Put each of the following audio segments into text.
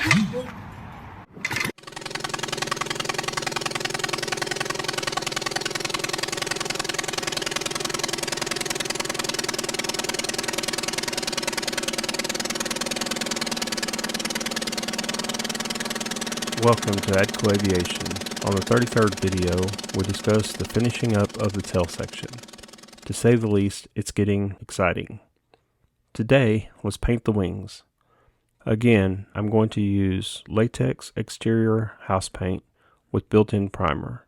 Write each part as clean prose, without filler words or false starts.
Welcome to ADCO Aviation. On the 33rd video, we discuss the finishing up of the tail section. To say the least, it's getting exciting. Today, let's paint the wings. Again, I'm going to use latex exterior house paint with built-in primer.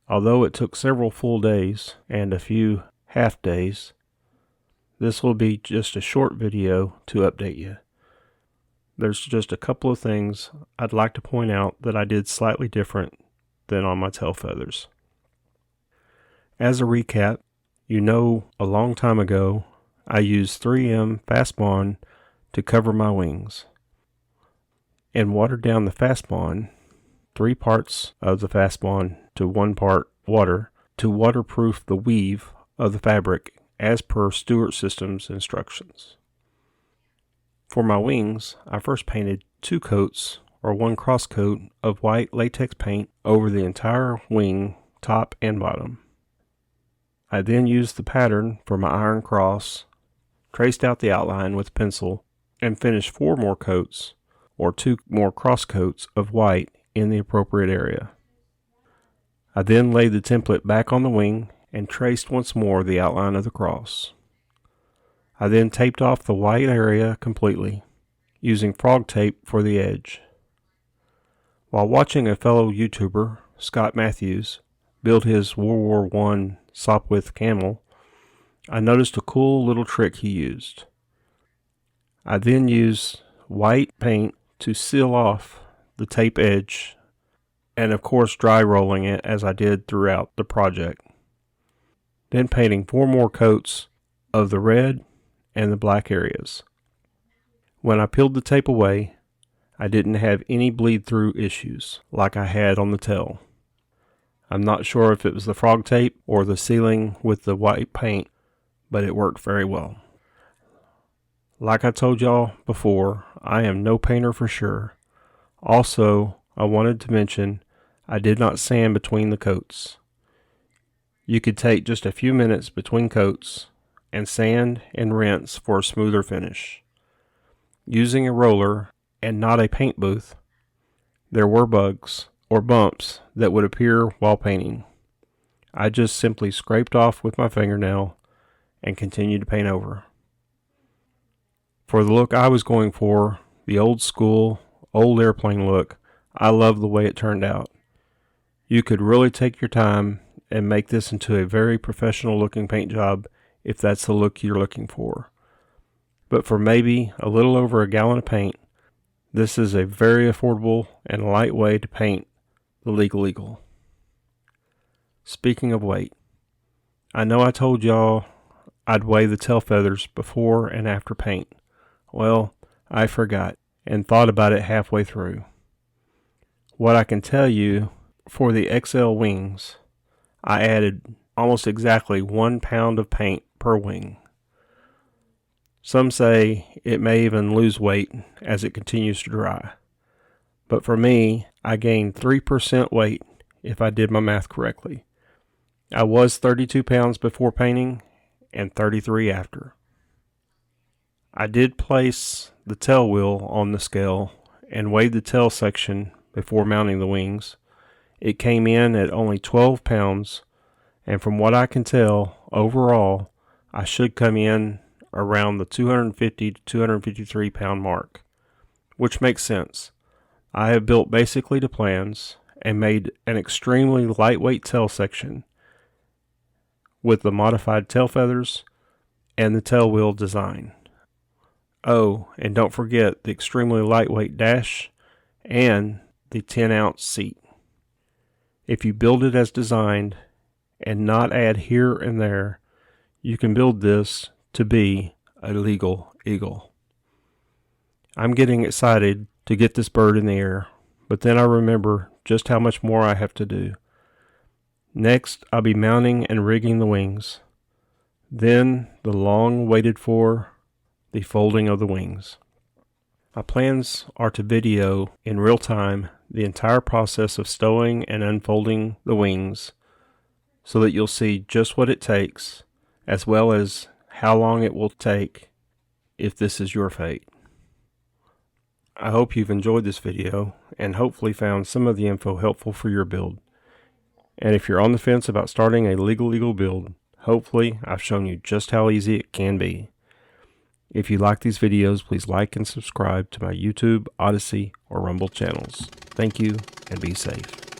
Although it took several full days and a few half days, this will be just a short video to update you. There's just a couple of things I'd like to point out that I did slightly different than on my tail feathers. As a recap, you know a long time ago I used 3M Fast Bond to cover my wings and watered down the Fast Bond, 3 parts of the Fast Bond to 1 part water, to waterproof the weave of the fabric as per Stewart Systems instructions. For my wings, I first painted 2 coats or 1 cross coat of white latex paint over the entire wing, top and bottom. I then used the pattern for my iron cross, traced out the outline with a pencil, and finished 4 more coats or 2 more cross coats of white in the appropriate area. I then laid the template back on the wing and traced once more the outline of the cross. I then taped off the white area completely, using frog tape for the edge. While watching a fellow YouTuber, Scott Matthews, build his World War I Sopwith camel, I noticed a cool little trick he used. I then used white paint to seal off the tape edge, and of course dry rolling it as I did throughout the project. Then painting 4 more coats of the red and the black areas. When I peeled the tape away, I didn't have any bleed through issues like I had on the tail. I'm not sure if it was the frog tape or the sealing with the white paint, but it worked very well. Like I told y'all before, I am no painter for sure. Also, I wanted to mention I did not sand between the coats. You could take just a few minutes between coats and sand and rinse for a smoother finish. Using a roller and not a paint booth, there were bugs or bumps that would appear while painting. I just simply scraped off with my fingernail and continued to paint over. For the look I was going for, the old school, old airplane look, I love the way it turned out. You could really take your time and make this into a very professional looking paint job if that's the look you're looking for. But for maybe a little over a gallon of paint, this is a very affordable and light way to paint the Legal Eagle. Speaking of weight, I know I told y'all I'd weigh the tail feathers before and after paint. Well, I forgot and thought about it halfway through. What I can tell you, for the XL wings, I added almost exactly 1 pound of paint per wing. Some say it may even lose weight as it continues to dry. But for me, I gained 3% weight if I did my math correctly. I was 32 pounds before painting and 33 after. I did place the tail wheel on the scale and weighed the tail section before mounting the wings. It came in at only 12 pounds, and from what I can tell, overall, I should come in around the 250 to 253 pound mark, which makes sense. I have built basically to plans and made an extremely lightweight tail section with the modified tail feathers and the tail wheel design. Oh, and don't forget the extremely lightweight dash and the 10-ounce seat. If you build it as designed and not add here and there, you can build this to be a Legal Eagle. I'm getting excited to get this bird in the air, but then I remember just how much more I have to do. Next, I'll be mounting and rigging the wings. Then the long waited for, the folding of the wings. My plans are to video in real time the entire process of stowing and unfolding the wings so that you'll see just what it takes, as well as how long it will take if this is your fate. I hope you've enjoyed this video and hopefully found some of the info helpful for your build. And if you're on the fence about starting a Legal Eagle build, hopefully I've shown you just how easy it can be. If you like these videos, please like and subscribe to my YouTube, Odyssey, or Rumble channels. Thank you, and be safe.